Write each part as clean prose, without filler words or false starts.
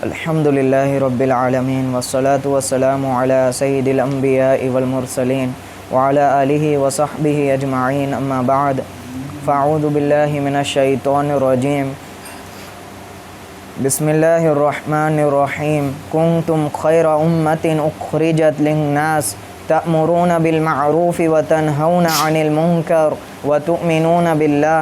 الحمد للہ رب العالمین والصلاة والسلام علی سید الانبیاء والمرسلین وعلی آلہ وصحبہ اجمعین اما بعد فاعوذ باللہ من الشیطان الرجیم بسم اللہ الرحمن الرحیم کنتم خیر امت اخرجت للناس تأمرون بالمعروف وتنہون عن المنکر وتؤمنون باللہ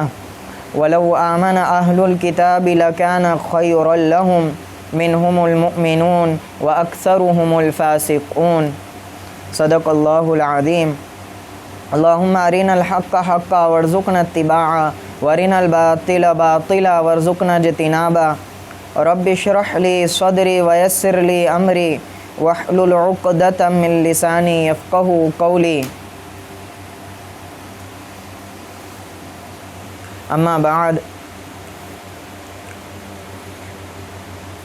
ولو آمن اہل الکتاب لکان خیرا لہم منهم المؤمنون وأكثرهم الفاسقون صدق اللہ العظیم اللہم ارنا الحق حقا وارزقنا اتباعا وارنا الباطل باطلا وارزقنا اجتنابا رب اشرح لی صدری ویسر لی امری واحلل عقدۃ من لسانی یفقہوا قولی اما بعد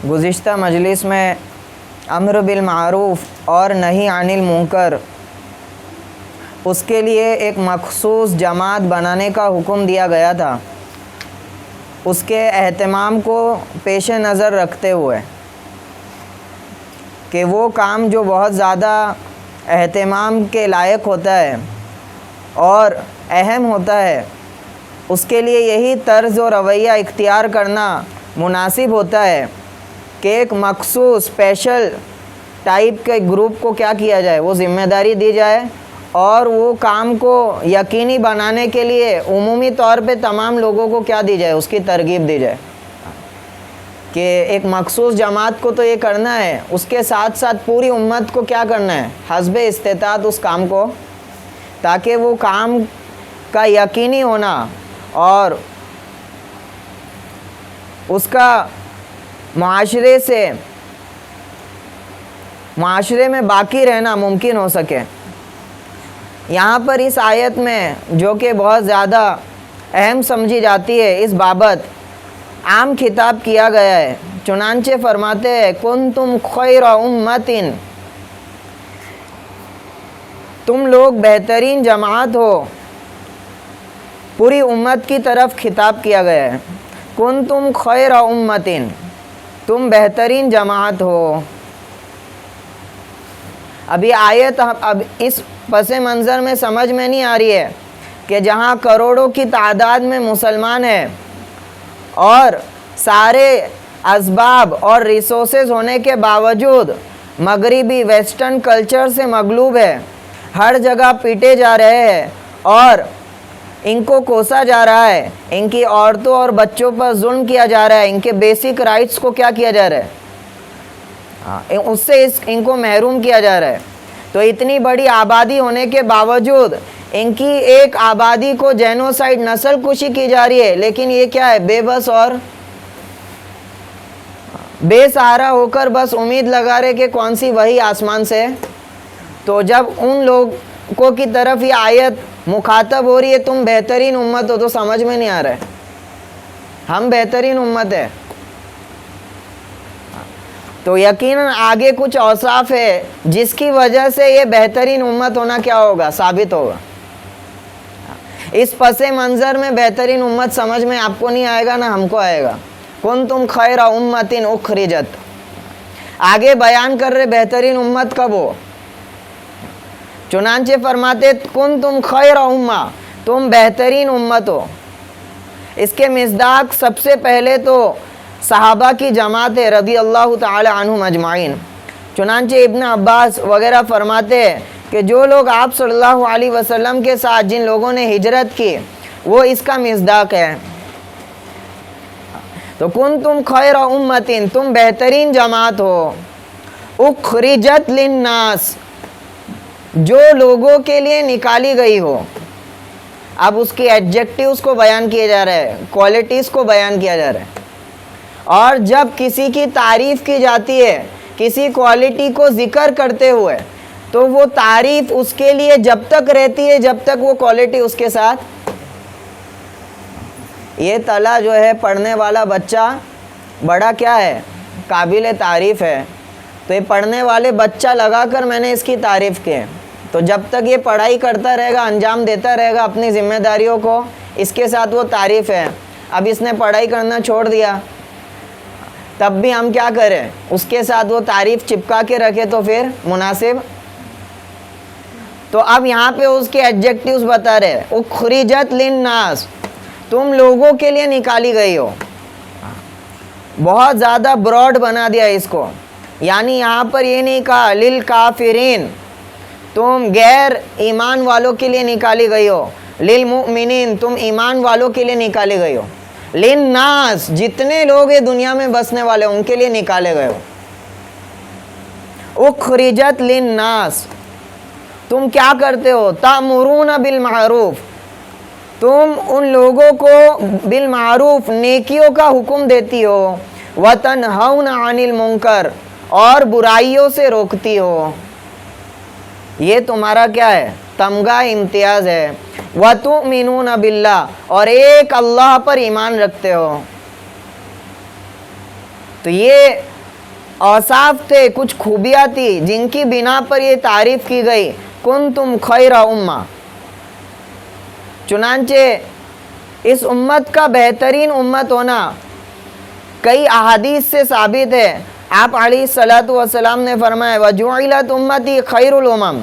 گزشتہ مجلس میں امر بالمعروف اور نہی عن المنکر اس کے لیے ایک مخصوص جماعت بنانے کا حکم دیا گیا تھا، اس کے اہتمام کو پیش نظر رکھتے ہوئے کہ وہ کام جو بہت زیادہ اہتمام کے لائق ہوتا ہے اور اہم ہوتا ہے اس کے لیے یہی طرز و رویہ اختیار کرنا مناسب ہوتا ہے کہ ایک مخصوص اسپیشل ٹائپ کے گروپ کو کیا کیا جائے، وہ ذمہ داری دی جائے اور وہ کام کو یقینی بنانے کے لیے عمومی طور پہ تمام لوگوں کو کیا دی جائے، اس کی ترغیب دی جائے کہ ایک مخصوص جماعت کو تو یہ کرنا ہے، اس کے ساتھ ساتھ پوری امت کو کیا کرنا ہے حسب استطاعت اس کام کو، تاکہ وہ کام کا یقینی ہونا اور اس کا معاشرے میں باقی رہنا ممکن ہو سکے۔ یہاں پر اس آیت میں جو کہ بہت زیادہ اہم سمجھی جاتی ہے، اس بابت عام خطاب کیا گیا ہے، چنانچہ فرماتے ہیں کنتم خیر امت، تم لوگ بہترین جماعت ہو، پوری امت کی طرف خطاب کیا گیا ہے، کنتم خیر امت، تم بہترین جماعت ہو۔ اب یہ آیت اب اس پس منظر میں سمجھ میں نہیں آ رہی ہے کہ جہاں کروڑوں کی تعداد میں مسلمان ہیں اور سارے اسباب اور ریسورسز ہونے کے باوجود مغربی ویسٹرن کلچر سے مغلوب ہے، ہر جگہ پیٹے جا رہے ہیں اور ان کو کوسا جا رہا ہے، ان کی عورتوں اور بچوں پر ظلم کیا جا رہا ہے، ان کے بیسک رائٹس کو کیا کیا جا رہا ہے، اس سے ان کو محروم کیا جا رہا ہے۔ تو اتنی بڑی آبادی ہونے کے باوجود ان کی ایک آبادی کو جینوسائیڈ، نسل کشی کی جا رہی ہے، لیکن یہ کیا ہے، بے بس اور بے سہارا ہو کر بس امید لگا رہے کہ کون سی وحی آسمان سے۔ تو جب ان لوگوں کی طرف یہ آیت مخاطب ہو رہی ہے تم بہترین امت ہو، تو سمجھ میں نہیں آ رہا ہے ہم بہترین امت ہے، تو یقیناً آگے کچھ اوصاف ہے جس کی وجہ سے یہ بہترین امت ہونا کیا ہوگا، ثابت ہوگا۔ اس پس منظر میں بہترین امت سمجھ میں آپ کو نہیں آئے گا، نہ ہم کو آئے گا۔ کنتم خیر امت اخرجت، آگے بیان کر رہے بہترین امت کب ہو، چنانچہ فرماتے کنتم خیر امہ، تم بہترین امت ہو۔ اس کے مصداق سب سے پہلے تو صحابہ کی جماعت ہے رضی اللہ تعالی عنہم اجمعین، چنانچہ ابن عباس وغیرہ فرماتے ہیں کہ جو لوگ آپ صلی اللہ علیہ وسلم کے ساتھ جن لوگوں نے ہجرت کی وہ اس کا مصداق ہے۔ تو کنتم خیر امت، تم بہترین جماعت ہو، اخرجت للناس، جو لوگوں کے لیے نکالی گئی ہو۔ اب اس کی ایڈجیکٹیوز کو بیان کیا جا رہا ہے، کوالٹیز کو بیان کیا جا رہا ہے، اور جب کسی کی تعریف کی جاتی ہے کسی کوالٹی کو ذکر کرتے ہوئے تو وہ تعریف اس کے لیے جب تک رہتی ہے جب تک وہ کوالٹی اس کے ساتھ۔ یہ تلا جو ہے پڑھنے والا بچہ بڑا کیا ہے، قابل تعریف ہے، تو یہ پڑھنے والے بچہ لگا کر میں نے اس کی تعریف کی، تو جب تک یہ پڑھائی کرتا رہے گا، انجام دیتا رہے گا اپنی ذمہ داریوں کو، اس کے ساتھ وہ تعریف ہے۔ اب اس نے پڑھائی کرنا چھوڑ دیا تب بھی ہم کیا کریں؟ اس کے ساتھ وہ تعریف چپکا کے رکھے تو پھر مناسب. تو اب یہاں پہ اس کے ایڈجیکٹیوز بتا رہے, اخرجت للناس, تم لوگوں کے لیے نکالی گئی ہو. بہت زیادہ براڈ بنا دیا اس کو, یعنی یہاں پر یہ نہیں کہا للکافرین, تم غیر ایمان والوں کے لیے نکالی گئی ہو. للمؤمنین, تم ایمان والوں کے لیے نکالے گئے ہو. للناس, جتنے لوگ یہ دنیا میں بسنے والے ان کے لیے نکالے گئے ہو. اخرجت للناس, تم کیا کرتے ہو؟ تأمرون بالمعروف, تم ان لوگوں کو بالمعروف نیکیوں کا حکم دیتی ہو. وتنہون عن المنکر, اور برائیوں سے روکتی ہو. یہ تمہارا کیا ہے؟ تمغہ امتیاز ہے. وتؤمنون باللہ, اور ایک اللہ پر ایمان رکھتے ہو. تو یہ اوصاف تھے, کچھ خوبیاں تھی جن کی بنا پر یہ تعریف کی گئی. کنتم خیر امہ, چنانچہ اس امت کا بہترین امت ہونا کئی احادیث سے ثابت ہے. آپ علیہ الصلاۃ والسلام نے فرمایا وجعلت امتی خیر الامم,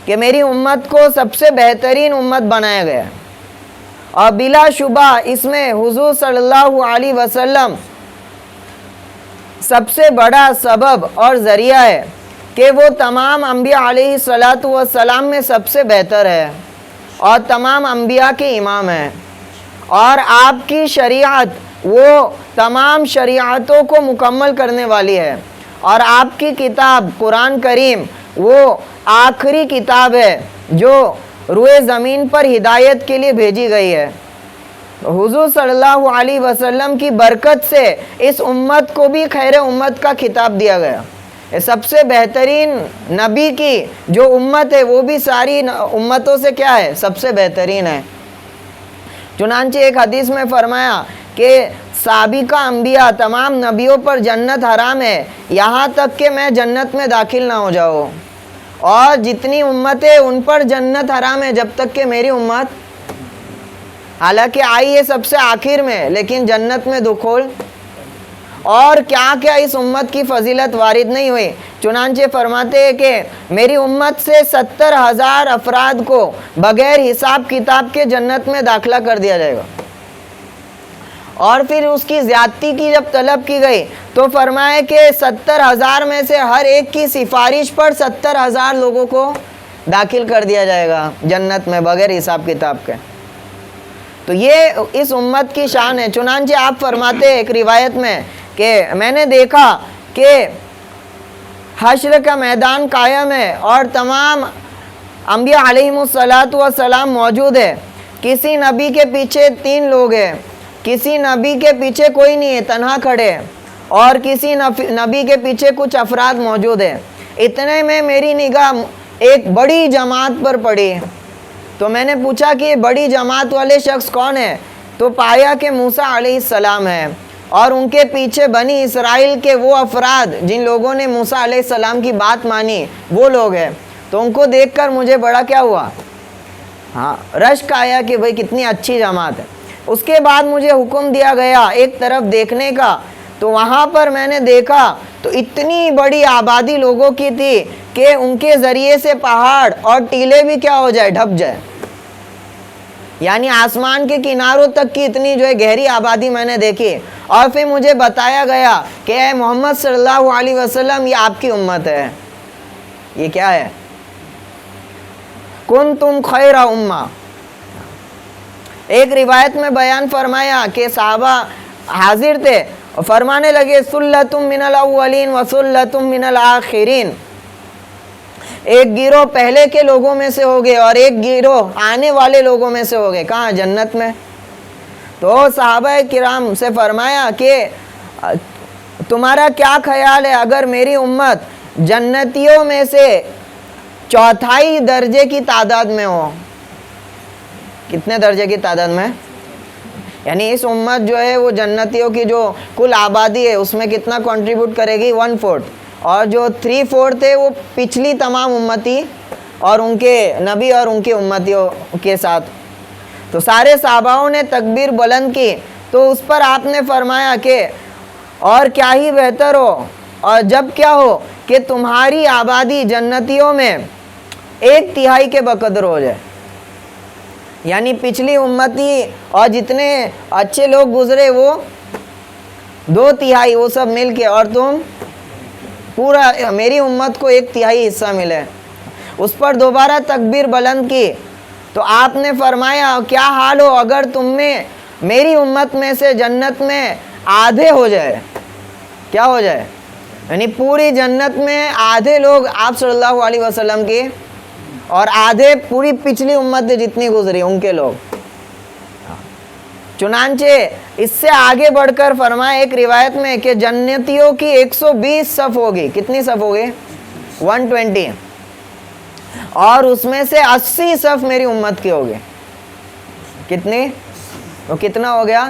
کہ میری امت کو سب سے بہترین امت بنایا گیا. اور بلا شبہ اس میں حضور صلی اللہ علیہ وسلم سب سے بڑا سبب اور ذریعہ ہے کہ وہ تمام انبیاء علیہ الصلاۃ والسلام میں سب سے بہتر ہے اور تمام انبیاء کے امام ہیں. اور آپ کی شریعت وہ تمام شریعتوں کو مکمل کرنے والی ہے. اور آپ کی کتاب قرآن کریم وہ آخری کتاب ہے جو روئے زمین پر ہدایت کے لیے بھیجی گئی ہے. حضور صلی اللہ علیہ وسلم کی برکت سے اس امت کو بھی خیر امت کا خطاب دیا گیا. سب سے بہترین نبی کی جو امت ہے وہ بھی ساری امتوں سے کیا ہے؟ سب سے بہترین ہے. چنانچہ ایک حدیث میں فرمایا کہ سابقہ انبیاء تمام نبیوں پر جنت حرام ہے یہاں تک کہ میں جنت میں داخل نہ ہو جاؤں, اور جتنی امتیں ان پر جنت حرام ہے جب تک کہ میری امت, حالانکہ آئی ہے سب سے آخر میں, لیکن جنت میں دخول. اور کیا کیا اس امت کی فضیلت وارد نہیں ہوئی. چنانچہ فرماتے ہیں کہ میری امت سے 70,000 افراد کو بغیر حساب کتاب کے جنت میں داخلہ کر دیا جائے گا. اور پھر اس کی زیادتی کی جب طلب کی گئی تو فرمایا کہ 70,000 میں سے ہر ایک کی سفارش پر 70,000 لوگوں کو داخل کر دیا جائے گا جنت میں بغیر حساب کتاب کے. تو یہ اس امت کی شان ہے. چنانچہ آپ فرماتے ہیں ایک روایت میں کہ میں نے دیکھا کہ حشر کا میدان قائم ہے اور تمام انبیاء علیہم الصلاۃ والسلام موجود ہے. کسی نبی کے پیچھے 3 لوگ ہیں, کسی نبی کے پیچھے کوئی نہیں ہے, تنہا کھڑے ہیں, اور کسی نبی کے پیچھے کچھ افراد موجود ہیں. اتنے میں میری نگاہ ایک بڑی جماعت پر پڑی. تو میں نے پوچھا کہ یہ بڑی جماعت والے شخص کون ہیں؟ تو پایا کہ موسیٰ علیہ السلام ہے, اور ان کے پیچھے بنی اسرائیل کے وہ افراد جن لوگوں نے موسیٰ علیہ السلام کی بات مانی وہ لوگ ہیں. تو ان کو دیکھ کر مجھے بڑا کیا ہوا, رشک آیا کہ بھئی کتنی اچھی جماعت ہے. اس کے بعد مجھے حکم دیا گیا ایک طرف دیکھنے کا, تو وہاں پر میں نے دیکھا تو اتنی بڑی آبادی لوگوں کی تھی کہ ان کے ذریعے سے پہاڑ اور ٹیلے بھی کیا ہو جائے, ڈھپ جائے. یعنی آسمان کے کناروں تک کی اتنی جو ہے گہری آبادی میں نے دیکھی. اور پھر مجھے بتایا گیا کہ اے محمد صلی اللہ علیہ وسلم, یہ آپ کی امت ہے. یہ کیا ہے؟ کنتم خیر امہ. ایک روایت میں بیان فرمایا کہ صحابہ حاضر تھے اور فرمانے لگے سلۃ من الاولین وسلۃ من الاخرین. ایک گروہ پہلے کے لوگوں میں سے ہو گئے اور ایک گروہ آنے والے لوگوں میں سے ہو گئے. کہاں؟ جنت میں. تو صحابہ کرام سے فرمایا کہ تمہارا کیا خیال ہے اگر میری امت جنتیوں میں سے 1/4 درجے کی تعداد میں ہو؟ کتنے درجے کی تعداد میں؟ یعنی اس امت جو ہے وہ جنتیوں کی جو کل آبادی ہے اس میں کتنا کنٹریبیوٹ کرے گی؟ 1/4. اور جو 3/4 ہے وہ پچھلی تمام امتی اور ان کے نبی اور ان کی امتیوں کے ساتھ. تو سارے صحاباؤں نے تکبیر بلند کی. تو اس پر آپ نے فرمایا کہ اور کیا ہی بہتر ہو اور جب کیا ہو کہ تمہاری آبادی جنتیوں میں 1/3 کے بقدر ہو جائے. یعنی پچھلی امتی اور جتنے اچھے لوگ گزرے وہ 2/3 وہ سب مل کے, اور تم پورا میری امت کو 1/3 حصہ ملے. اس پر دوبارہ تکبیر بلند کی تو آپ نے فرمایا کیا حال ہو اگر تم میں میری امت میں سے جنت میں آدھے ہو جائے. کیا ہو جائے؟ یعنی پوری جنت میں آدھے لوگ آپ صلی اللہ علیہ وسلم کی اور آدھے پوری پچھلی امت جتنی گزری ان کے لوگ. چنانچہ اس سے آگے بڑھ کر فرمایا ایک روایت میں کہ جنتیوں کی 120 صف ہوگی. کتنی صف ہوگی؟ 120. اور اس میں سے 80 صف میری امت کی ہوگی. کتنی؟ تو کتنا ہو گیا؟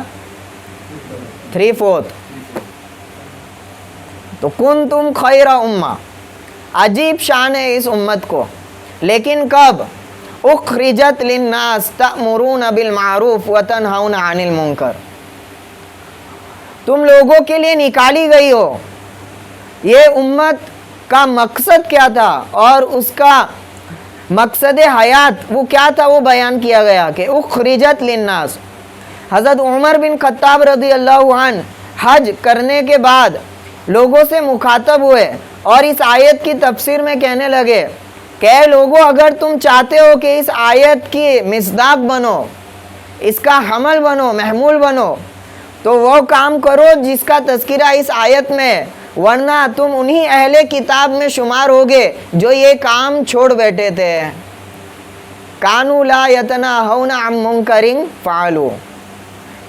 3/4. تو کنتم خیر امہ. عجیب شان ہے اس امت کو. لیکن کب؟ اخرجت للناس تأمرون بالمعروف وتنہون عن المنکر. تم لوگوں کے لیے نکالی گئی ہو. یہ امت کا مقصد کیا تھا اور اس کا مقصد حیات وہ کیا تھا وہ بیان کیا گیا کہ اخرجت للناس. حضرت عمر بن خطاب رضی اللہ عنہ حج کرنے کے بعد لوگوں سے مخاطب ہوئے اور اس آیت کی تفسیر میں کہنے لگے کہ اے لوگوں اگر تم چاہتے ہو کہ اس آیت کی مصداق بنو, اس کا حمل بنو, محمول بنو, تو وہ کام کرو جس کا تذکرہ اس آیت میں, ورنہ تم انہی اہل کتاب میں شمار ہوگے جو یہ کام چھوڑ بیٹھے تھے. کانوا لا یتناہون عن منکر فعلوا.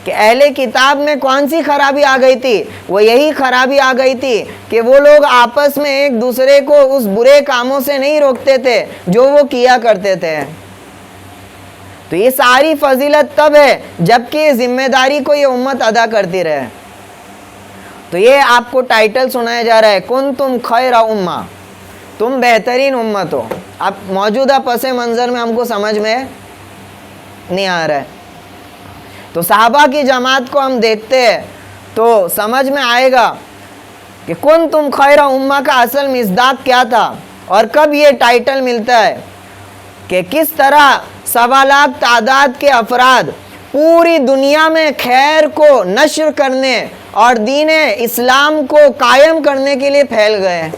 کہ اہل کتاب میں کون سی خرابی آ گئی تھی؟ وہ یہی خرابی آ گئی تھی کہ وہ لوگ آپس میں ایک دوسرے کو اس برے کاموں سے نہیں روکتے تھے جو وہ کیا کرتے تھے. تو یہ ساری فضیلت تب ہے جبکہ یہ ذمہ داری کو یہ امت ادا کرتی رہے. تو یہ آپ کو ٹائٹل سنایا جا رہا ہے کنتم خیر امہ, تم بہترین امت ہو. اب موجودہ پس منظر میں ہم کو سمجھ میں نہیں آ رہا ہے. تو صحابہ کی جماعت کو ہم دیکھتے ہیں تو سمجھ میں آئے گا کہ کنتم خیر امہ کا اصل مصداق کیا تھا اور کب یہ ٹائٹل ملتا ہے کہ کس طرح 1.25 لاکھ تعداد کے افراد پوری دنیا میں خیر کو نشر کرنے اور دین اسلام کو قائم کرنے کے لیے پھیل گئے.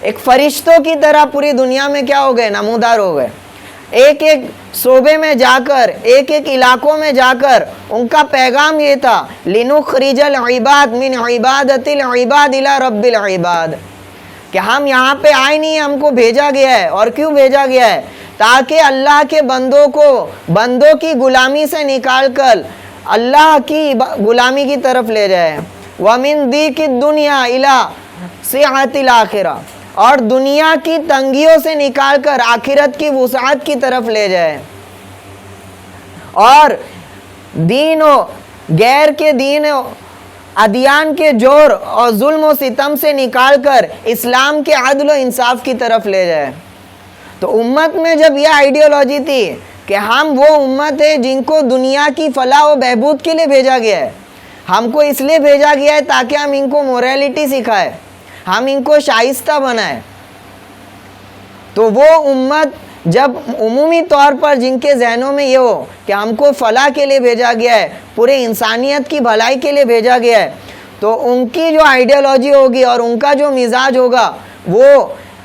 ایک فرشتوں کی طرح پوری دنیا میں کیا ہو گئے؟ نمودار ہو گئے. ایک ایک صوبے میں جا کر, ایک ایک علاقوں میں جا کر ان کا پیغام یہ تھا لِنُخْرِجَ الْعِبَادَ مِنْ عِبَادَةِ الْعِبَادِ إِلَى رَبِّ الْعِبَادِ. کہ ہم یہاں پہ آئے نہیں, ہم کو بھیجا گیا ہے. اور کیوں بھیجا گیا ہے؟ تاکہ اللہ کے بندوں کو بندوں کی غلامی سے نکال کر اللہ کی غلامی کی طرف لے جائے. وَمِنْ ضِيقِ الدُّنْيَا إِلَى سِعَةِ الْآخِرَةِ. اور دنیا کی تنگیوں سے نکال کر آخرت کی وسعت کی طرف لے جائے. اور دین و غیر کے دین و ادیان کے جور اور ظلم و ستم سے نکال کر اسلام کے عدل و انصاف کی طرف لے جائے. تو امت میں جب یہ آئیڈیالوجی تھی کہ ہم وہ امت ہے جن کو دنیا کی فلاح و بہبود کے لیے بھیجا گیا ہے, ہم کو اس لیے بھیجا گیا ہے تاکہ ہم ان کو موریلٹی سکھائے, ہم ان کو شائستہ بنائیں. تو وہ امت جب عمومی طور پر جن کے ذہنوں میں یہ ہو کہ ہم کو فلاح کے لیے بھیجا گیا ہے, پورے انسانیت کی بھلائی کے لیے بھیجا گیا ہے, تو ان کی جو آئیڈیالوجی ہوگی اور ان کا جو مزاج ہوگا وہ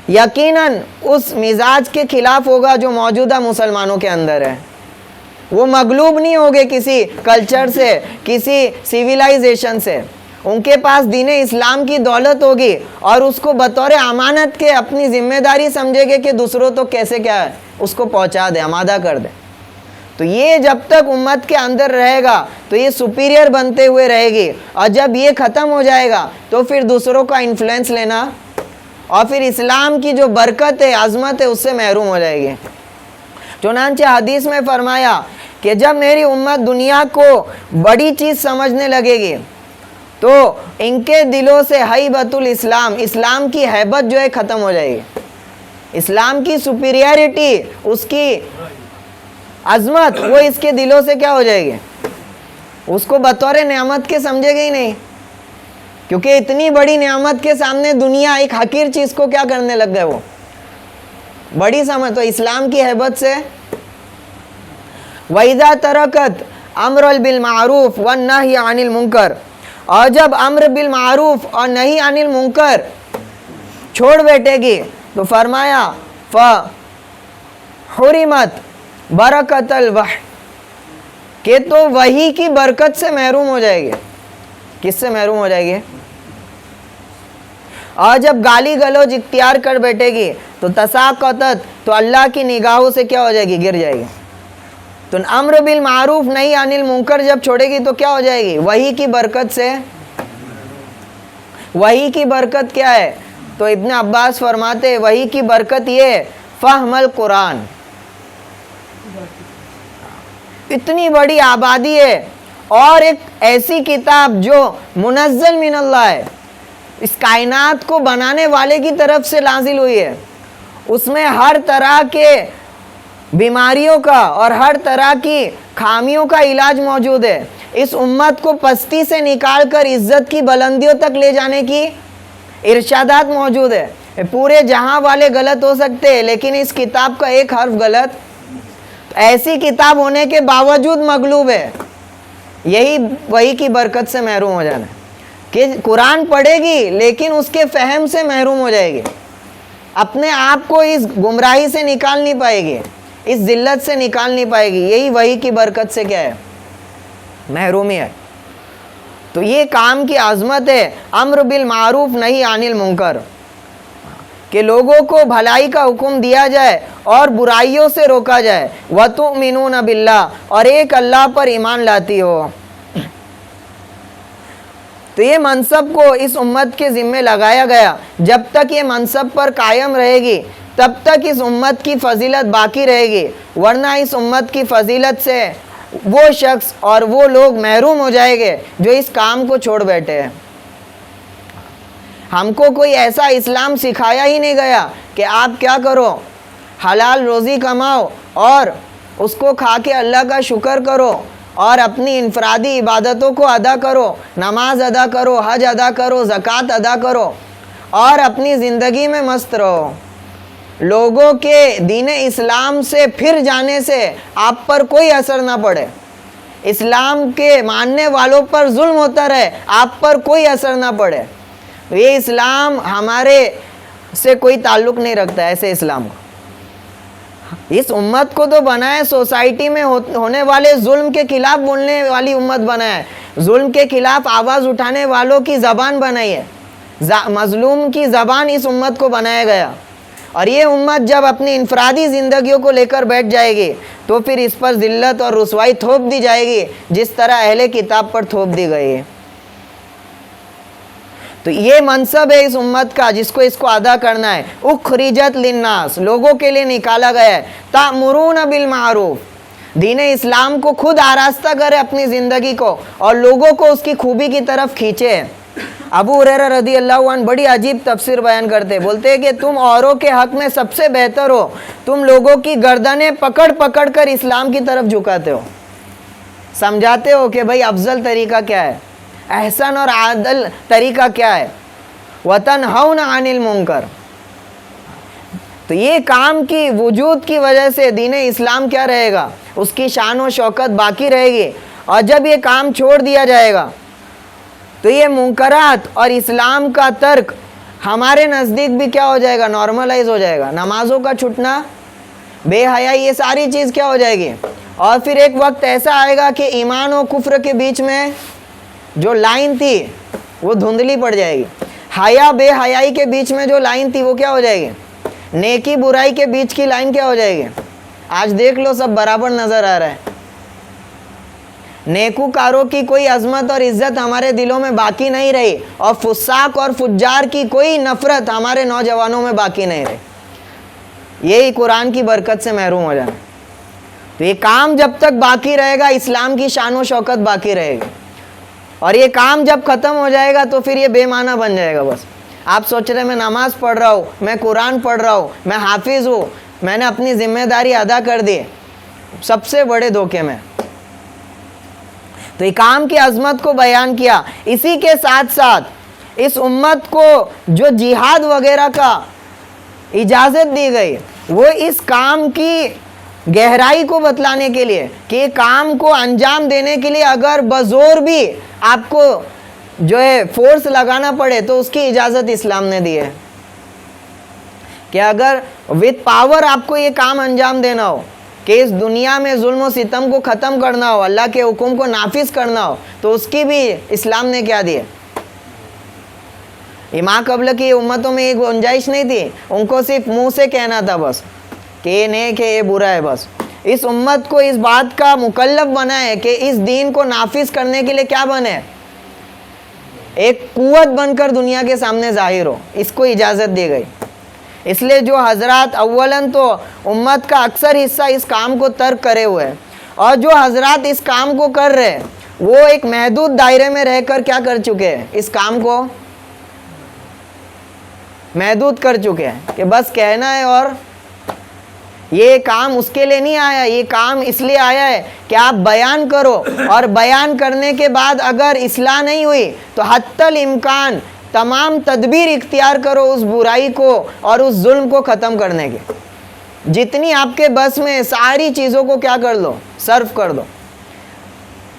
یقیناً اس مزاج کے خلاف ہوگا جو موجودہ مسلمانوں کے اندر ہے. وہ مغلوب نہیں ہوگے کسی کلچر سے, کسی سیویلائزیشن سے. ان کے پاس دین اسلام کی دولت ہوگی اور اس کو بطور امانت کے اپنی ذمہ داری سمجھے گے کہ دوسروں تو کیسے کیا ہے اس کو پہنچا دے, آمادہ کر دے. تو یہ جب تک امت کے اندر رہے گا تو یہ سپیریئر بنتے ہوئے رہے گی, اور جب یہ ختم ہو جائے گا تو پھر دوسروں کا انفلوئنس لینا اور پھر اسلام کی جو برکت ہے, عظمت ہے, اس سے محروم ہو جائے گی. چنانچہ حدیث میں فرمایا کہ جب میری امت دنیا کو بڑی چیز سمجھنے لگے گی تو ان کے دلوں سے ہیبت الاسلام, اسلام کی ہیبت جو ہے ختم ہو جائے گی. اسلام کی سپیریئرٹی, اس کی عظمت, وہ اس کے دلوں سے کیا ہو جائے گی؟ اس کو بطور نعمت کے سمجھے گے ہی نہیں. کیونکہ اتنی بڑی نعمت کے سامنے دنیا ایک حقیر چیز کو کیا کرنے لگ گئے، وہ بڑی سمجھ. تو اسلام کی ہیبت سے وَإِذَا تَرَكَتْ أَمْرَ بِالْمَعْرُوفِ وَالنَّهْيِ عَنِ الْمُنْكَرِ، اور جب امر بالمعروف اور نہی عن المنکر چھوڑ بیٹھے گی تو فرمایا فَحُرِمَتْ بَرَكَةَ الْوَحْيِ، کہ تو وحی کی برکت سے محروم ہو جائے گی. کس سے محروم ہو جائے گی؟ اور جب گالی گلوچ اختیار کر بیٹھے گی تو تساقطت، تو اللہ کی نگاہوں سے کیا ہو جائے گی؟ گر جائے گی. تو امر بالمعروف نہیں عن المنکر جب چھوڑے گی تو کیا ہو جائے گی؟ وحی کی برکت سے. وحی کی برکت کیا ہے؟ تو ابن عباس فرماتے وحی کی برکت یہ ہے فہم القرآن. اتنی بڑی آبادی ہے اور ایک ایسی کتاب جو منزل من اللہ ہے، اس کائنات کو بنانے والے کی طرف سے نازل ہوئی ہے، اس میں ہر طرح کے بیماریوں کا اور ہر طرح کی خامیوں کا علاج موجود ہے. اس امت کو پستی سے نکال کر عزت کی بلندیوں تک لے جانے کی ارشادات موجود ہے. پورے جہاں والے غلط ہو سکتے ہیں لیکن اس کتاب کا ایک حرف غلط ایسی کتاب ہونے کے باوجود مغلوب ہے. یہی وحی کی برکت سے محروم ہو جانا ہے کہ قرآن پڑھے گی لیکن اس کے فہم سے محروم ہو جائے گی، اپنے آپ کو اس گمراہی سے نکال نہیں پائے گی، اس ذلت سے نکال نہیں پائے گی. یہی وحی کی برکت سے کیا ہے؟ محرومی ہے. تو یہ کام کی عظمت ہے امر بالمعروف نہی عن المنکر، کہ لوگوں کو بھلائی کا حکم دیا جائے اور برائیوں سے روکا جائے. وَتُؤْمِنُونَ بِاللَّهِ، اور ایک اللہ پر ایمان لاتی ہو. تو یہ منصب کو اس امت کے ذمے لگایا گیا. جب تک یہ منصب پر قائم رہے گی تب تک اس امت کی فضیلت باقی رہے گی، ورنہ اس امت کی فضیلت سے وہ شخص اور وہ لوگ محروم ہو جائیں گے جو اس کام کو چھوڑ بیٹھے ہیں. ہم کو کوئی ایسا اسلام سکھایا ہی نہیں گیا کہ آپ کیا کرو، حلال روزی کماؤ اور اس کو کھا کے اللہ کا شکر کرو اور اپنی انفرادی عبادتوں کو ادا کرو، نماز ادا کرو، حج ادا کرو، زکوٰۃ ادا کرو اور اپنی زندگی میں مست رہو. لوگوں کے دین اسلام سے پھر جانے سے آپ پر کوئی اثر نہ پڑے، اسلام کے ماننے والوں پر ظلم ہوتا رہے، آپ پر کوئی اثر نہ پڑے. یہ اسلام ہمارے سے کوئی تعلق نہیں رکھتا ہے ایسے اسلام کو. اس امت کو تو بنایا سوسائٹی میں ہونے والے ظلم کے خلاف بولنے والی امت بنایا ہے، ظلم کے خلاف آواز اٹھانے والوں کی زبان بنائی ہے، مظلوم کی زبان اس امت کو بنایا گیا. اور یہ امت جب اپنی انفرادی زندگیوں کو لے کر بیٹھ جائے گی تو پھر اس پر ذلت اور رسوائی تھوپ دی جائے گی جس طرح اہل کتاب پر تھوپ دی گئی ہے. تو یہ منصب ہے اس امت کا جس کو اس کو ادا کرنا ہے. اخرجت للناس، لوگوں کے لیے نکالا گیا ہے. تأمرون بالمعروف، دین اسلام کو خود آراستہ کرے اپنی زندگی کو اور لوگوں کو اس کی خوبی کی طرف کھینچے. ابو ہریرہ رضی اللہ عنہ بڑی عجیب تفسیر بیان کرتے، بولتے ہیں کہ تم اوروں کے حق میں سب سے بہتر ہو، تم لوگوں کی گردنیں پکڑ پکڑ کر اسلام کی طرف جھکاتے ہو، سمجھاتے ہو کہ بھائی افضل طریقہ کیا ہے، احسن اور عادل طریقہ کیا ہے. وَتَنْهَوْنَ عَنِ الْمُنْكَرِ، تو یہ کام کی وجود کی وجہ سے دین اسلام کیا رہے گا، اس کی شان و شوکت باقی رہے گی. اور جب یہ کام چھوڑ دیا جائے گا تو یہ منکرات اور اسلام کا ترک ہمارے نزدیک بھی کیا ہو جائے گا، نارملائز ہو جائے گا. نمازوں کا چھٹنا، بے حیائی، یہ ساری چیز کیا ہو جائے گی. اور پھر ایک وقت ایسا آئے گا کہ ایمان و کفر کے بیچ میں جو لائن تھی وہ دھندلی پڑ جائے گی. حیا بے حیائی کے بیچ میں جو لائن تھی وہ کیا ہو جائے گی. نیکی برائی کے بیچ کی لائن کیا ہو جائے گی. آج دیکھ لو سب برابر نظر آ رہا ہے. نیکوکاروں کی کوئی عظمت اور عزت ہمارے دلوں میں باقی نہیں رہی اور فساق اور فجار کی کوئی نفرت ہمارے نوجوانوں میں باقی نہیں رہی. یہی قرآن کی برکت سے محروم ہو جانا. تو یہ کام جب تک باقی رہے گا اسلام کی شان و شوکت باقی رہے گی، اور یہ کام جب ختم ہو جائے گا تو پھر یہ بے معنی بن جائے گا. بس آپ سوچ رہے ہیں میں نماز پڑھ رہا ہوں، میں قرآن پڑھ رہا ہوں، میں حافظ ہوں، میں نے اپنی ذمہ داری ادا کر دی، سب سے بڑے دھوکے میں. تو یہ کام کی عظمت کو بیان کیا. اسی کے ساتھ ساتھ اس امت کو جو جہاد وغیرہ کا اجازت دی گئی وہ اس کام کی گہرائی کو بتلانے کے لیے کہ یہ کام کو انجام دینے کے لیے اگر بزور بھی آپ کو جو ہے فورس لگانا پڑے تو اس کی اجازت اسلام نے دی ہے کہ اگر وتھ پاور آپ کو یہ کام انجام دینا ہو کہ اس دنیا میں ظلم و ستم کو ختم کرنا ہو, اللہ کے حکم کو نافذ کرنا ہو, تو اس کی بھی اسلام نے کیا دی ہے. ماں قبل کی امتوں میں یہ گنجائش نہیں تھی, ان کو صرف منہ سے کہنا تھا بس کہ یہ نیک ہے یہ برا ہے. بس اس امت کو اس بات کا مکلف بنا ہے کہ اس دین کو نافذ کرنے کے لیے کیا بنے, ایک قوت بن کر دنیا کے سامنے ظاہر ہو. اس کو اجازت دی گئی. اس لیے جو حضرات اولاً تو امت کا اکثر حصہ اس کام کو ترک کرے ہوئے, اور جو حضرات اس کام کو کر رہے وہ ایک محدود دائرے میں رہ کر کیا کر چکے ہیں, اس کام کو محدود کر چکے ہیں کہ بس کہنا ہے. اور یہ کام اس کے لیے نہیں آیا, یہ کام اس لیے آیا ہے کہ آپ بیان کرو, اور بیان کرنے کے بعد اگر اصلاح نہیں ہوئی تو حتی الامکان تمام تدبیر اختیار کرو اس برائی کو اور اس ظلم کو ختم کرنے کے. جتنی آپ کے بس میں ساری چیزوں کو کیا کر دو, صرف کر دو.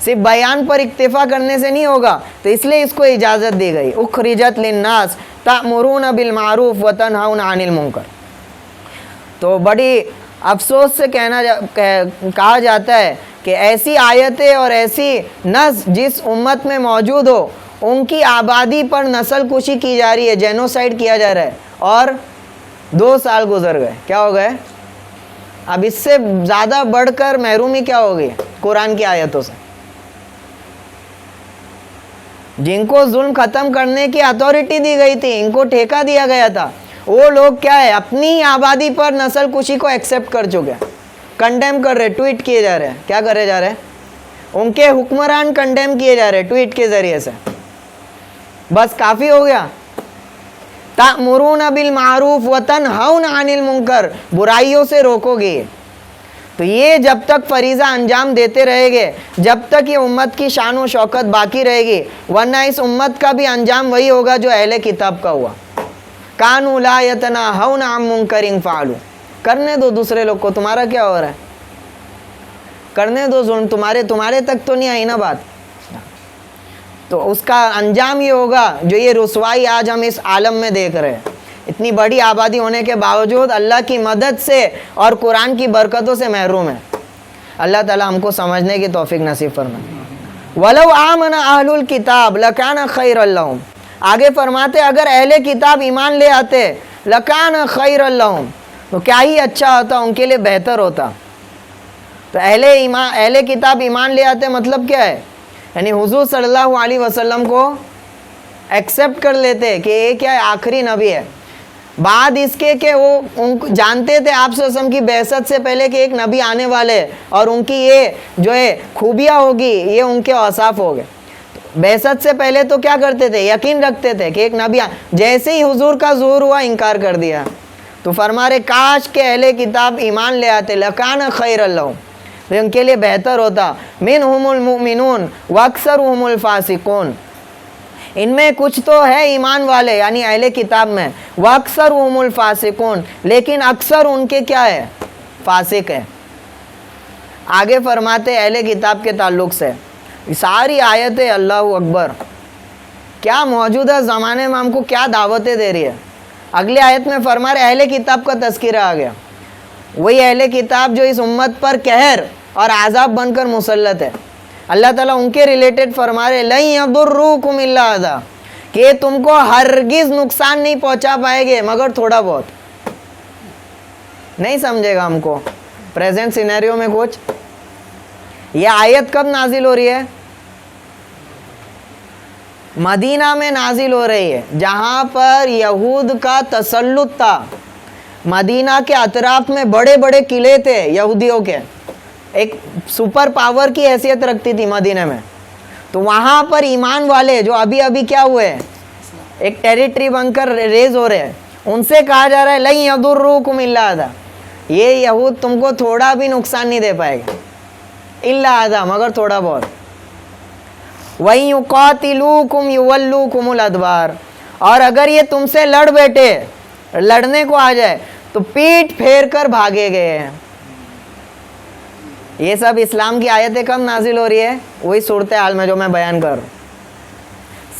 صرف بیان پر اکتفا کرنے سے نہیں ہوگا, تو اس لیے اس کو اجازت دی گئی. اخرجت للناس تأمرون بالمعروف وتنہون عن المنکر. تو بڑی افسوس سے کہا جاتا ہے کہ ایسی آیتیں اور ایسی نسل جس امت میں موجود ہو ان کی آبادی پر نسل کشی کی جا رہی ہے, جینوسائیڈ کیا جا رہا ہے, اور 2 سال گزر گئے. کیا ہو گئے؟ اب اس سے زیادہ بڑھ کر محرومی کیا ہوگی قرآن کی آیتوں سے. جن کو ظلم ختم کرنے کی اتھارٹی دی گئی تھی, ان کو ٹھیکہ دیا گیا تھا, وہ لوگ کیا ہے اپنی آبادی پر نسل کشی کو ایکسیپٹ کر چکے, کنڈیم کر رہے, ٹویٹ کیے جا رہے ہیں. کیا کرے جا رہے ہیں؟ ان کے حکمران کنڈیم کیے جا رہے ہیں ٹویٹ کے ذریعے سے. بس کافی ہو گیا. تأمرون بالمعروف وتنہون عن المنکر, برائیوں سے روکو گے. تو یہ جب تک فریضہ انجام دیتے رہے گے, جب تک یہ امت کی شان و شوکت باقی رہے گی, ورنہ اس امت کا بھی انجام وہی ہوگا جو اہل کتاب کا ہوا. کانوا لا یتناہون عن منکر فعلوا. کرنے دو دوسرے لوگ کو, تمہارا کیا ہو رہا ہے, کرنے دو ظلم. تمہارے تک تو نہیں آئی نا بات. تو اس کا انجام یہ ہوگا جو یہ رسوائی آج ہم اس عالم میں دیکھ رہے ہیں. اتنی بڑی آبادی ہونے کے باوجود اللہ کی مدد سے اور قرآن کی برکتوں سے محروم ہے. اللہ تعالی ہم کو سمجھنے کی توفیق نصیب فرمائے. وَلَوْ آمَنَ أَهْلُ الْكِتَابِ لَكَانَ خَيْرًا لَهُمْ. آگے فرماتے اگر اہل کتاب ایمان لے آتے, لَكَانَ خَيْرًا لَهُمْ, تو کیا ہی اچھا ہوتا, ان کے لیے بہتر ہوتا. تو اہل کتاب ایمان لے آتے مطلب کیا ہے, یعنی حضور صلی اللہ علیہ وسلم کو ایکسیپٹ کر لیتے کہ یہ کیا ہے, آخری نبی ہے. بعد اس کے کہ وہ جانتے تھے آپ صلی اللہ علیہ وسلم کی بعثت سے پہلے کہ ایک نبی آنے والے, اور ان کی یہ جو ہے خوبیاں ہوگی, یہ ان کے اوصاف ہو گئے. بعثت سے پہلے تو کیا کرتے تھے, یقین رکھتے تھے کہ ایک نبی جیسے ہی حضور کا ظہور ہوا انکار کر دیا. تو فرما رہے کاش کہ اہل کتاب ایمان لے آتے, لکان خیر لہم, ان کے لیے بہتر ہوتا. منہم المؤمنون واکثرہم الفاسقون, ان میں کچھ تو ہے ایمان والے یعنی اہل کتاب میں, واکثرہم الفاسقون, لیکن اکثر ان کے کیا ہے, فاسق ہے. آگے فرماتے اہل کتاب کے تعلق سے ساری آیتیں, اللہ اکبر, کیا موجودہ زمانے میں ہم کو کیا دعوتیں دے رہی ہے. اگلی آیت میں فرما رہے اہل کتاب کا تذکرہ آ گیا, وہی اہل کتاب جو اس امت پر قہر اور عذاب بن کر مسلط ہے. اللہ تعالیٰ ان کے ریلیٹڈ فرما رہے لَن يَضُرُّوكُمْ إِلَّا أَذًى, کہ تم کو ہرگز نقصان نہیں پہنچا پائے گے مگر تھوڑا بہت. نہیں سمجھے گا ہم کو پریزنٹ سینیریو میں کچھ. یہ آیت کب نازل ہو رہی ہے, مدینہ میں نازل ہو رہی ہے جہاں پر یہود کا تسلط تھا. مدینہ کے اطراف میں بڑے بڑے قلعے تھے یہودیوں کے, ایک سپر پاور کی حیثیت رکھتی تھی مدینہ میں. تو وہاں پر ایمان والے جو ابھی کیا ہوئے, ایک ٹیریٹری بن کر ریز ہو رہے ہیں, ان سے کہا جا رہا ہے لَن يَضُرُّوكُمْ إِلَّا أَذًى, یہ یہود تم کو تھوڑا بھی نقصان نہیں دے پائے گا, إِلَّا أَذًى, مگر تھوڑا بہت. وَإِن يُقَاتِلُوكُمْ يُوَلُّوكُمُ الْأَدْبَارَ, اور اگر یہ تم سے لڑ بیٹھے، لڑنے کو آ جائے تو پیٹ پھیر کر بھاگے گئے ہیں۔ یہ سب اسلام کی آیتیں کم نازل ہو رہی ہے؟ وہی صورتحال میں جو میں بیان کر رہا ہوں۔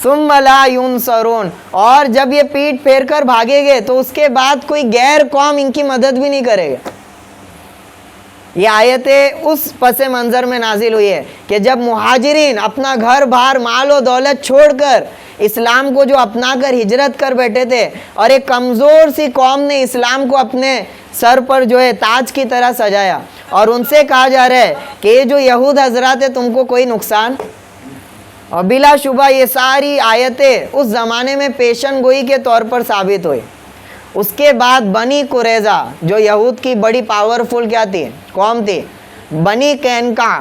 ثم لا ینصرون، اور جب یہ پیٹ پھیر کر بھاگے گے تو اس کے بعد کوئی غیر قوم ان کی مدد بھی نہیں کرے گا۔ یہ آیتیں اس پس منظر میں نازل ہوئی ہے کہ جب مہاجرین اپنا گھر بار مال و دولت چھوڑ کر اسلام کو جو اپنا کر ہجرت کر بیٹھے تھے، اور ایک کمزور سی قوم نے اسلام کو اپنے سر پر جو ہے تاج کی طرح سجایا، اور ان سے کہا جا رہا ہے کہ یہ جو یہود حضرات ہے تم کو کوئی نقصان، اور بلا شبہ یہ ساری آیتیں اس زمانے میں پیشن گوئی کے طور پر ثابت ہوئی۔ اس کے بعد بنی قریظہ جو یہود کی بڑی پاورفل کیا تھی قوم تھی، بنی قینقاع،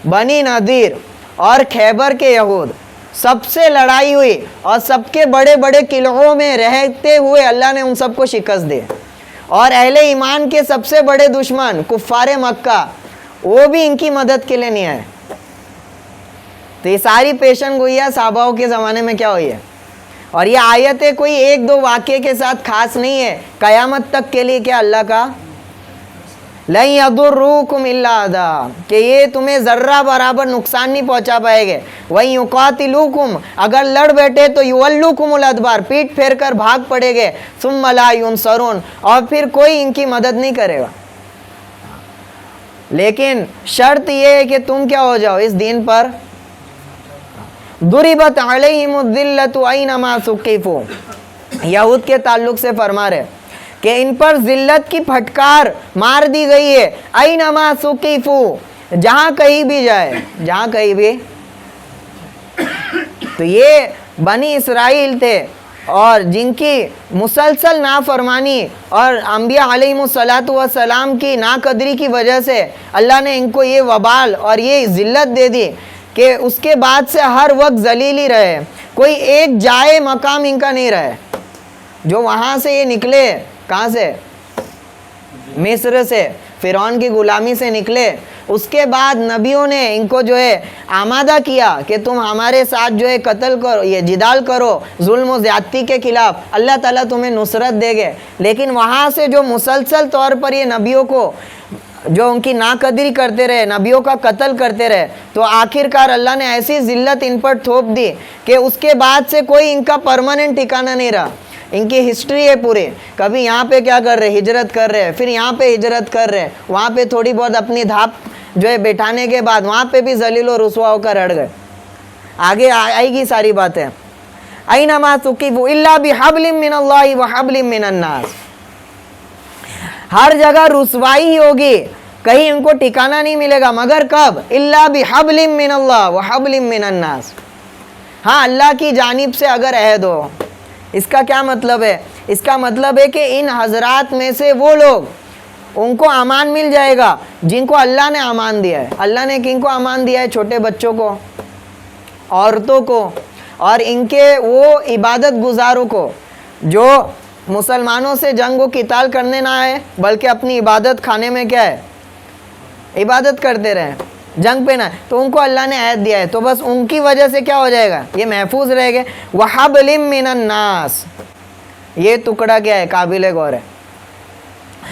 بنی نذیر اور خیبر کے یہود، سب سے لڑائی ہوئی، اور سب کے بڑے بڑے قلعوں میں رہتے ہوئے اللہ نے ان سب کو شکست دی، اور اہل ایمان کے سب سے بڑے دشمن کفار مکہ وہ بھی ان کی مدد کے لیے نہیں آئے۔ تو یہ ساری پیشن گوئیاں صحاباؤں کے زمانے میں کیا ہوئی ہے، اور یہ آیتیں کوئی ایک دو واقعے کے ساتھ خاص نہیں ہے، قیامت تک کے لیے کیا اللہ کا لَن يَضُرُّوكُمْ إِلَّا أَذًى، کہ یہ تمہیں ذرہ برابر نقصان نہیں پہنچا پائے گے۔ وَإِن يُقَاتِلُوكُمْ، اگر لڑ بیٹھے تو يُوَلُّوكُمُ الْأَدْبَارَ، پیٹ پھیر کر بھاگ پڑے گے، ثُمَّ لَا يُنصَرُونَ، اور پھر کوئی ان کی مدد نہیں کرے گا۔ لیکن شرط یہ ہے کہ تم کیا ہو جاؤ اس دین پر، ضُرِبَتْ عَلَيْهِمُ الذِّلَّةُ أَيْنَمَا ثُقِفُوا، یہود کے تعلق سے فرما رہے کہ ان پر ذلت کی پھٹکار مار دی گئی ہے، اینما ثقفوا، جہاں کہیں بھی جائے، جہاں کہیں بھی۔ تو یہ بنی اسرائیل تھے، اور جن کی مسلسل نافرمانی اور انبیاء علیہم السلام کی ناقدری کی وجہ سے اللہ نے ان کو یہ وبال اور یہ ذلت دے دی کہ اس کے بعد سے ہر وقت ذلیل ہی رہے، کوئی ایک جائے مقام ان کا نہیں رہے۔ جو وہاں سے یہ نکلے، کہاں سے؟ مصر سے، فرعون کی غلامی سے نکلے، اس کے بعد نبیوں نے ان کو جو ہے آمادہ کیا کہ تم ہمارے ساتھ جو ہے قتل کرو، یہ جدال کرو ظلم و زیادتی کے خلاف، اللہ تعالیٰ تمہیں نصرت دے گے۔ لیکن وہاں سے جو مسلسل طور پر یہ نبیوں کو جو ان کی ناقدری کرتے رہے، نبیوں کا قتل کرتے رہے، تو آخر کار اللہ نے ایسی ذلت ان پر تھوپ دی کہ اس کے بعد سے کوئی ان کا پرماننٹ ٹھکانہ نہیں رہا۔ ان کی ہسٹری ہے پورے، کبھی یہاں پہ کیا کر رہے، ہجرت کر رہے، پھر یہاں پہ ہجرت کر رہے، وہاں پہ تھوڑی بہت اپنی دھاپ جو ہے بٹھانے کے بعد وہاں پہ بھی ذلیل و رسوا ہو کر اڑ گئے۔ آگے آئے گی ساری باتیں۔ اینما ثقفوا الا بحبل من اللہ وحبل من الناس، ہر جگہ رسوائی ہی ہوگی، کہیں ان کو ٹھکانہ نہیں ملے گا، مگر کب؟ الا بحبل من اللہ وحبل من الناس، ہاں اللہ کی جانب سے اگر عہد ہو۔ اس کا کیا مطلب ہے؟ اس کا مطلب ہے کہ ان حضرات میں سے وہ لوگ، ان کو امان مل جائے گا جن کو اللہ نے امان دیا ہے۔ اللہ نے کن کو امان دیا ہے؟ چھوٹے بچوں کو، عورتوں کو، اور ان کے وہ عبادت گزاروں کو جو مسلمانوں سے جنگ و قتال کرنے نہ آئے بلکہ اپنی عبادت خانے میں کیا ہے، عبادت کرتے رہے، جنگ پہ نہ، تو ان کو اللہ نے عہد دیا ہے، تو بس ان کی وجہ سے کیا ہو جائے گا، یہ محفوظ رہے گے۔ وَحَبْلٍ مِّنَ النَّاسِ، یہ ٹکڑا کیا ہے، قابل غور ہے۔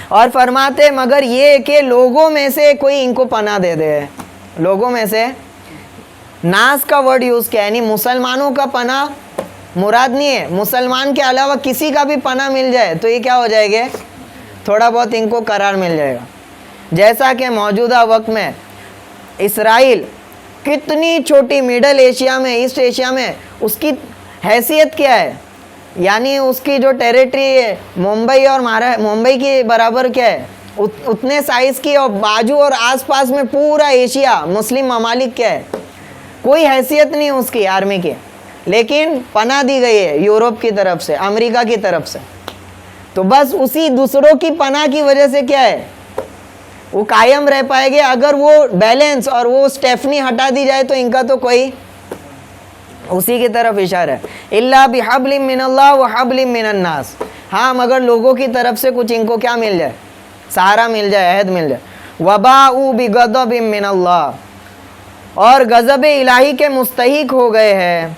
اور فرماتے مگر یہ کہ لوگوں میں سے کوئی ان کو پناہ دے دے، لوگوں میں سے، ناس کا ورڈ یوز کیا ہے، یعنی مسلمانوں کا پناہ مراد نہیں ہے، مسلمان کے علاوہ کسی کا بھی پناہ مل جائے تو یہ کیا ہو جائے گے، تھوڑا بہت ان کو قرار مل جائے گا۔ جیسا کہ موجودہ وقت میں اسرائیل کتنی چھوٹی مڈل ایشیا میں، ایسٹ ایشیا میں، اس کی حیثیت کیا ہے، یعنی اس کی جو ٹیریٹری ہے ممبئی اور ممبئی کے برابر کیا ہے، اتنے سائز کی، اور باجو اور آس پاس میں پورا ایشیا مسلم ممالک کیا ہے، کوئی حیثیت نہیں اس کی آرمی کی، لیکن پناہ دی گئی ہے یورپ کی طرف سے، امریکہ کی طرف سے۔ تو بس اسی دوسروں کی پناہ کی وجہ سے کیا ہے، وہ قائم رہ پائے گے۔ اگر وہ بیلنس اور وہ سٹیفنی ہٹا دی جائے تو ان کا تو کوئی، اسی کی طرف اشارہ ہے، الا بحبل من اللہ وحبل من الناس، ہاں مگر لوگوں کی طرف سے کچھ ان کو کیا مل جائے، سہارا مل جائے، عہد مل جائے۔ وباءوا بغضب من اللہ، اور غضب الہی کے مستحق ہو گئے ہیں۔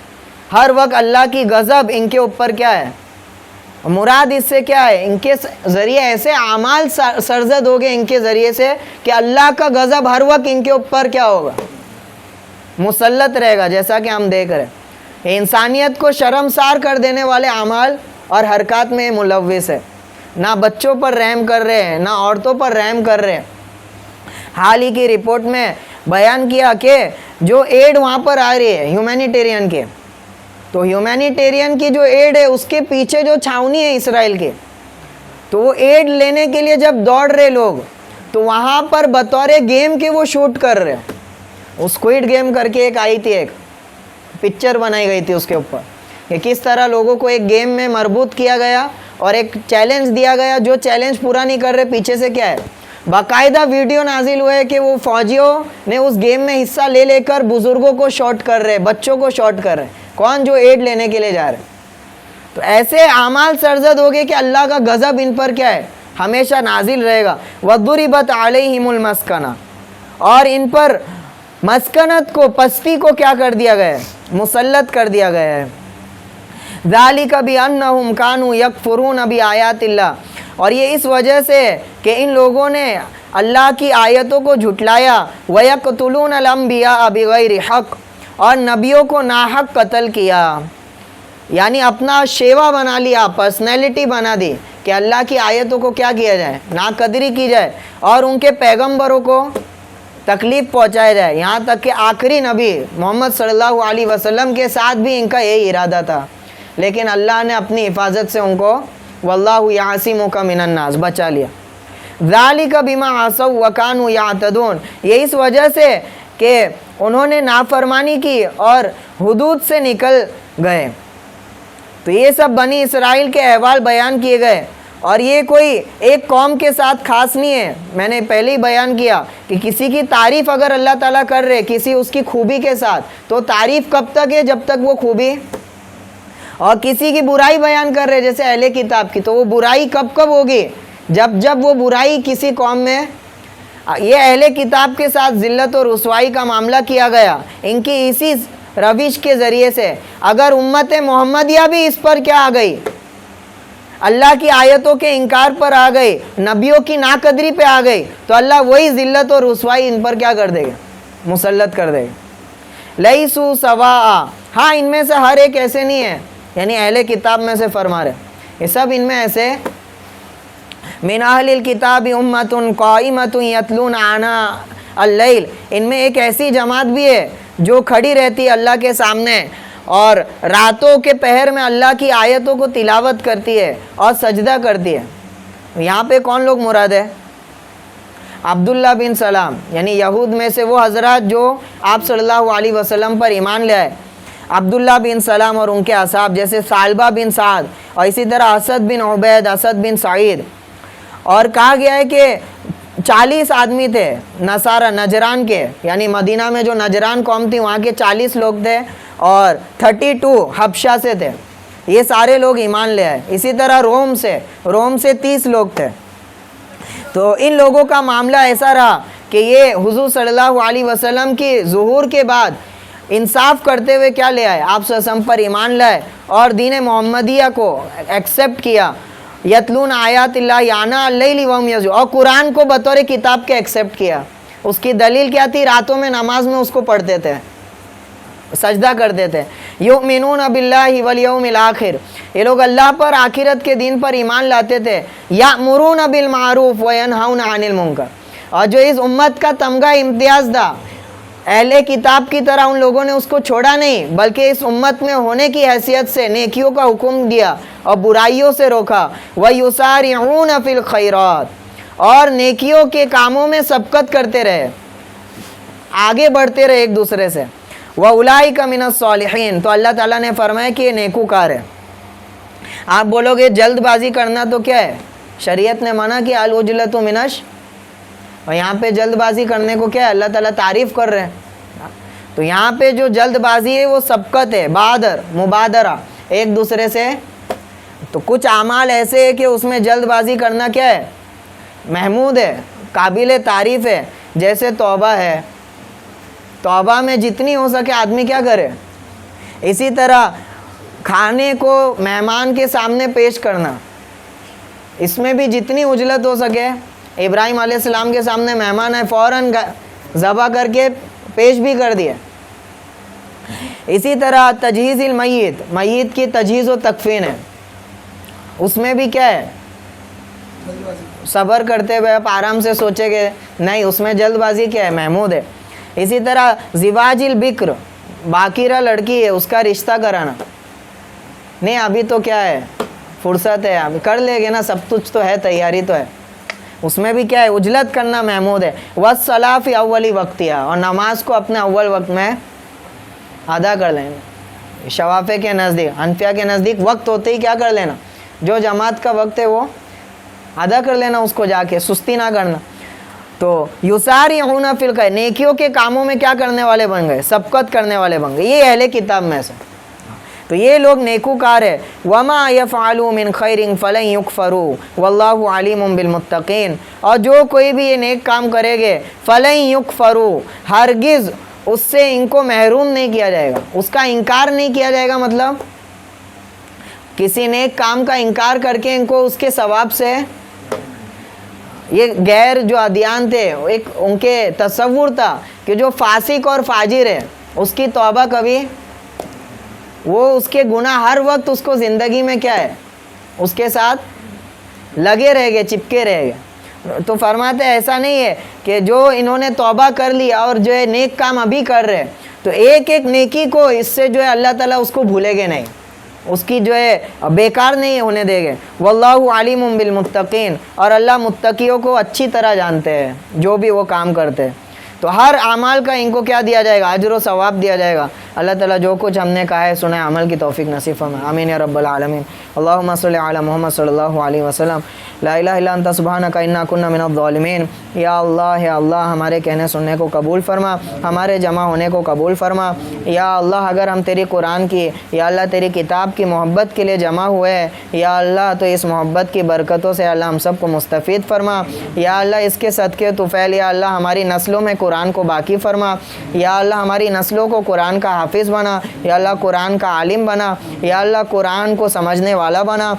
ہر وقت اللہ کی غضب ان کے اوپر کیا ہے. مراد اس سے کیا ہے, ان کے ذریعے ایسے اعمال سرزد ہو گئے ان کے ذریعے سے کہ اللہ کا غضب ہر وقت ان کے اوپر کیا ہوگا, مسلط رہے گا. جیسا کہ ہم دیکھ رہے ہیں انسانیت کو شرمسار کر دینے والے اعمال اور حرکات میں ملوث ہے. نہ بچوں پر رحم کر رہے ہیں, نہ عورتوں پر رحم کر رہے ہیں. حال ہی کی رپورٹ میں بیان کیا کہ جو ایڈ وہاں پر آ رہی ہے ہیومینیٹیرین کے, تو ہیومینیٹیرین کی جو ایڈ ہے اس کے پیچھے جو چھاونی ہے اسرائیل کے, تو وہ ایڈ لینے کے لیے جب دوڑ رہے لوگ, تو وہاں پر بطور گیم کے وہ شوٹ کر رہے. اسکوئڈ گیم کر کے ایک آئی تھی, ایک پکچر بنائی گئی تھی اس کے اوپر کہ کس طرح لوگوں کو ایک گیم میں مربوط کیا گیا اور ایک چیلنج دیا گیا. جو چیلنج پورا نہیں کر رہے پیچھے سے کیا ہے, باقاعدہ ویڈیو نازل ہوئے کہ وہ فوجیوں نے اس گیم میں حصہ لے لے کر بزرگوں کو شاٹ کر رہے, بچوں کو شاٹ کر رہے. کون, جو ایڈ لینے کے لیے جا رہے. تو ایسے اعمال سرزد ہو گئے کہ اللہ کا غضب ان پر کیا ہے, ہمیشہ نازل رہے گا. وَضُرِبَتْ عَلَيْهِمُ الْمَسْكَنَةُ, اور ان پر مسکنت کو, پستی کو کیا کر دیا گیا ہے, مسلط کر دیا گیا ہے. ذَلِكَ بِأَنَّهُمْ كَانُوا يَكْفُرُونَ بِآيَاتِ اللَّهِ, اور یہ اس وجہ سے کہ ان لوگوں نے اللہ کی آیتوں کو جھٹلایا. وَيَقْتُلُونَ الْأَنْبِيَاءَ بِغَيْرِ حَقٍّ, اور نبیوں کو ناحق قتل کیا. یعنی اپنا شیوا بنا لیا, پرسنالٹی بنا دی کہ اللہ کی آیتوں کو کیا کیا جائے, ناقدری کی جائے اور ان کے پیغمبروں کو تکلیف پہنچایا جائے. یہاں تک کہ آخری نبی محمد صلی اللہ علیہ وسلم کے ساتھ بھی ان کا یہی ارادہ تھا, لیکن اللہ نے اپنی حفاظت سے ان کو واللہ یعصمک من الناس بچا لیا. ذالک بما عصوا وکانوا یعتدون, یہ اس وجہ سے کہ انہوں نے نافرمانی کی اور حدود سے نکل گئے. تو یہ سب بنی اسرائیل کے احوال بیان کیے گئے, اور یہ کوئی ایک قوم کے ساتھ خاص نہیں ہے. میں نے پہلے ہی بیان کیا کہ کسی کی تعریف اگر اللہ تعالیٰ کر رہے کسی اس کی خوبی کے ساتھ, تو تعریف کب تک ہے, جب تک وہ خوبی, اور کسی کی برائی بیان کر رہے جیسے اہل کتاب کی, تو وہ برائی کب کب ہوگی, جب وہ برائی کسی قوم میں. یہ اہل کتاب کے ساتھ ذلت اور رسوائی کا معاملہ کیا گیا ان کی اسی روش کے ذریعے سے. اگر امت محمدیہ بھی اس پر کیا آ گئی, اللہ کی آیتوں کے انکار پر آ گئی, نبیوں کی ناقدری پہ آ گئی, تو اللہ وہی ذلت اور رسوائی ان پر کیا کر دے گا, مسلط کر دے گا. لیسو سواء, ہاں ان میں سے ہر ایک ایسے نہیں ہے, یعنی اہل کتاب میں سے فرما رہے یہ سب ان میں ایسے. من اہل الکتاب امۃ قائمۃ یتلون آناء اللیل, ان میں ایک ایسی جماعت بھی ہے جو کھڑی رہتی ہے اللہ کے سامنے اور راتوں کے پہر میں اللہ کی آیتوں کو تلاوت کرتی ہے اور سجدہ کرتی ہے. یہاں پہ کون لوگ مراد ہے, عبداللہ بن سلام, یعنی یہود میں سے وہ حضرات جو آپ صلی اللہ علیہ وسلم پر ایمان لے آئے. عبداللہ بن سلام اور ان کے اصحاب جیسے ثعلبہ بن سعد, اور اسی طرح اسد بن عبید, اسد بن سعید. اور کہا گیا ہے کہ 40 آدمی تھے نصارہ نجران کے, یعنی مدینہ میں جو نجران قوم تھی وہاں کے 40 لوگ تھے, اور 32 حبشہ سے تھے. یہ سارے لوگ ایمان لے آئے. اسی طرح روم سے 30 لوگ تھے. تو ان لوگوں کا معاملہ ایسا رہا کہ یہ حضور صلی اللہ علیہ وسلم کی ظہور کے بعد انصاف کرتے ہوئے کیا لے آئے, آپ صلی اللہ علیہ وسلم پر ایمان لائے اور دین محمدیہ کو ایکسیپٹ کیا. یتلون آیات اللہ آناء اللیل وہم یسجدون, اور قرآن کو بطور کتاب کے ایکسیپٹ کیا. اس کی دلیل کیا تھی, راتوں میں نماز میں اس کو پڑھتے تھے, سجدہ کرتے تھے. یؤمنون باللہ والیوم الآخر, یہ لوگ اللہ پر, آخرت کے دین پر ایمان لاتے تھے. یأمرون بالمعروف وینہون عن المنکر, اور جو اس امت کا تمغہ امتیاز تھا, اہل کتاب کی طرح ان لوگوں نے اس کو چھوڑا نہیں, بلکہ اس امت میں ہونے کی حیثیت سے نیکیوں کا حکم دیا اور برائیوں سے روکا. وَيُسَارِعُونَ فِي الْخَيْرَاتِ, اور نیکیوں کے کاموں میں سبقت کرتے رہے, آگے بڑھتے رہے ایک دوسرے سے. وَأُولَٰئِكَ مِنَ الصَّالِحِينَ, تو اللہ تعالیٰ نے فرمایا کہ یہ نیکوکار ہے. آپ بولو گے جلد بازی کرنا تو کیا ہے, شریعت نے منع کیا العجلۃ من الشر, اور یہاں پہ جلد بازی کرنے کو کیا ہے, اللہ تعالیٰ تعریف کر رہے ہیں. تو یہاں پہ جو جلد بازی ہے وہ سبقت ہے, مبادرہ ایک دوسرے سے. تو کچھ اعمال ایسے ہے کہ اس میں جلد بازی کرنا کیا ہے, محمود ہے, قابل تعریف ہے. جیسے توبہ ہے, توبہ میں جتنی ہو سکے آدمی کیا کرے, اسی طرح کھانے کو مہمان کے سامنے پیش کرنا، اس میں بھی جتنی عجلت ہو سکے. ابراہیم علیہ السلام کے سامنے مہمان ہے، فوراً ذبح کر کے پیش بھی کر دیا. اسی طرح تجہیز المیت، میت کی تجہیز و تکفین ہے، اس میں بھی کیا ہے، صبر کرتے ہوئے آپ آرام سے سوچے کہ نہیں، اس میں جلد بازی کیا ہے، محمود ہے. اسی طرح زواج البکر، باکرہ لڑکی ہے اس کا رشتہ کرانا، نہیں ابھی تو کیا ہے، فرصت ہے، ابھی کر لے گے نا، سب کچھ تو ہے، تیاری تو ہے، اس میں بھی کیا ہے، عجلت کرنا محمود ہے. والصلاۃ فی اول وقتہا، اور نماز کو اپنے اول وقت میں ادا کر لینا. شوافے کے نزدیک، حنفیہ کے نزدیک وقت ہوتے ہی کیا کر لینا، جو جماعت کا وقت ہے وہ ادا کر لینا، اس کو جا کے سستی نہ کرنا. تو یسارعون فی الخیر، نیکیوں کے کاموں میں کیا کرنے والے بن گئے، سبقت کرنے والے بن گئے، یہ اہل کتاب میں سے. تو یہ لوگ نیکوکار ہے. وما یفعلوا من خیر فلن یکفروا واللہ علیم بالمتقین، اور جو کوئی بھی یہ نیک کام کرے گے، فلن یکفروا، ہرگز اس سے ان کو محروم نہیں کیا جائے گا، اس کا انکار نہیں کیا جائے گا. مطلب کسی نیک کام کا انکار کر کے ان کو اس کے ثواب سے، یہ غیر جو ادیان تھے، ایک ان کے تصور تھا کہ جو فاسق اور فاجر ہے اس کی توبہ کبھی، وہ اس کے گناہ ہر وقت اس کو زندگی میں کیا ہے، اس کے ساتھ لگے رہ گئے، چپکے رہ گئے. تو فرماتے ہیں ایسا نہیں ہے کہ جو انہوں نے توبہ کر لی اور جو ہے نیک کام ابھی کر رہے، تو ایک ایک نیکی کو اس سے جو ہے اللہ تعالیٰ اس کو بھولے گے نہیں، اس کی جو ہے بیکار نہیں ہونے دے گے. واللہ علیم بالمتقین، اور اللہ متقیوں کو اچھی طرح جانتے ہیں جو بھی وہ کام کرتے ہیں. تو ہر اعمال کا ان کو کیا دیا جائے گا، اجر و ثواب دیا جائے گا. اللہ تعالیٰ جو کچھ ہم نے کہا ہے سنا ہے، عمل کی توفیق نصیب فرمائے. آمین یا رب العالمین. اللہم صلی علی محمد صلی اللہ علیہ وسلم. لا الہ الا انت سبحانک انا کنا من الظالمین. یا اللہ ہمارے کہنے سننے کو قبول فرما، ہمارے جمع ہونے کو قبول فرما. یا اللہ اگر ہم تیری قرآن کی، یا اللہ تیری کتاب کی محبت کے لیے جمع ہوئے ہیں، یا اللہ تو اس محبت کی برکتوں سے اللہ ہم سب کو مستفید فرما. یا اللہ اس کے صدقے طفیل، یا اللہ ہماری نسلوں میں قرآن کو باقی فرما. یا اللہ ہماری نسلوں کو قرآن کا حافظ بنا، یا اللہ قرآن کا عالم بنا، یا اللہ قرآن کو سمجھنے والا بنا.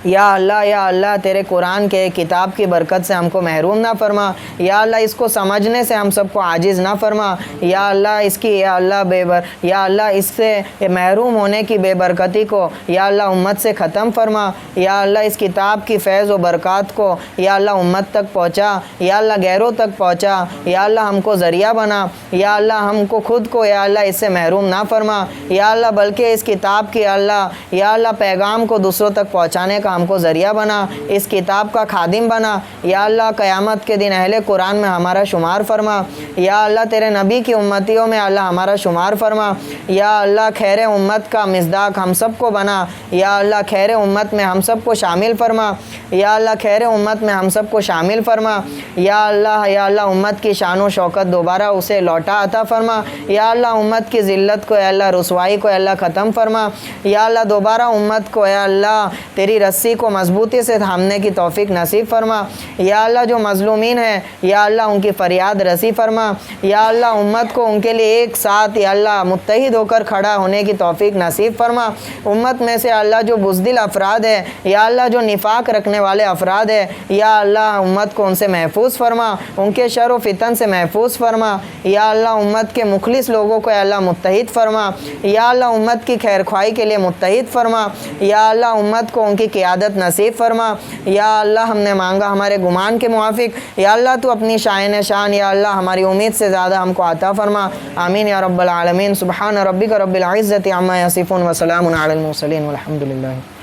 یا اللہ تیرے قرآن کے کتاب کی برکت سے ہم کو محروم نہ فرما. یا اللہ اس کو سمجھنے سے ہم سب کو عاجز نہ فرما. یا اللہ اس کی، یا اللہ اس سے محروم ہونے کی بے برکتی کو یا اللہ امت سے ختم فرما. یا اللہ اس کتاب کی فیض و برکات کو یا اللہ امت تک پہنچا، یا اللہ غیروں تک پہنچا. یا اللہ ہم کو ذریعہ بنا. یا اللہ ہم کو خود کو یا اللہ اس سے محروم نہ فرما. یا اللہ بلکہ اس کتاب کی یا اللہ پیغام کو دوسروں تک پہنچانے کا ہم کو ذریعہ بنا، اس کتاب کا خادم بنا. یا اللہ قیامت کے دن اہل قرآن میں ہمارا شمار فرما. یا اللہ تیرے نبی کی امتیوں میں اللہ ہمارا شمار فرما. یا اللہ خیر امت کا مصداق ہم سب کو بنا. یا اللہ خیر امت میں ہم سب کو شامل فرما. یا اللہ خیر امت میں ہم سب کو شامل فرما. یا اللہ امت کی شان و شوکت دوبارہ اسے لوٹا عطا فرما. یا اللہ امت کی ذلت کو، یا اللہ رسوائی کو، یا اللہ ختم فرما. یا اللہ دوبارہ امت کو یا اللہ تیری رسی کو مضبوطی سے تھامنے کی توفیق نصیب فرما. یا اللہ جو مظلومین ہیں یا اللہ ان کی فریاد رسی فرما. یا اللہ امت کو ان کے لیے ایک ساتھ یا اللہ متحد ہو کر کھڑا ہونے کی توفیق نصیب فرما. امت میں سے اللہ جو بزدل افراد ہیں یا اللہ جو نفاق رکھنے والے افراد ہیں یا اللہ امت کو ان سے محفوظ فرما، ان کے شر و فتن سے محفوظ فرما. یا اللہ امت کے مخلص لوگوں کو یا اللہ متحد فرما. یا اللہ امت کی خیر خواہی کے لیے متحد فرما. یا اللہ امت کو ان کی قیادت نصیب فرما. یا اللہ ہم نے مانگا ہمارے گمان کے موافق، یا اللہ تو اپنی شان یا اللہ ہماری امید سے زیادہ ہم کو عطا فرما. آمین یا رب العالمین. سبحان ربک رب العزت عما یصفون وسلام علی المرسلین والحمد للہ.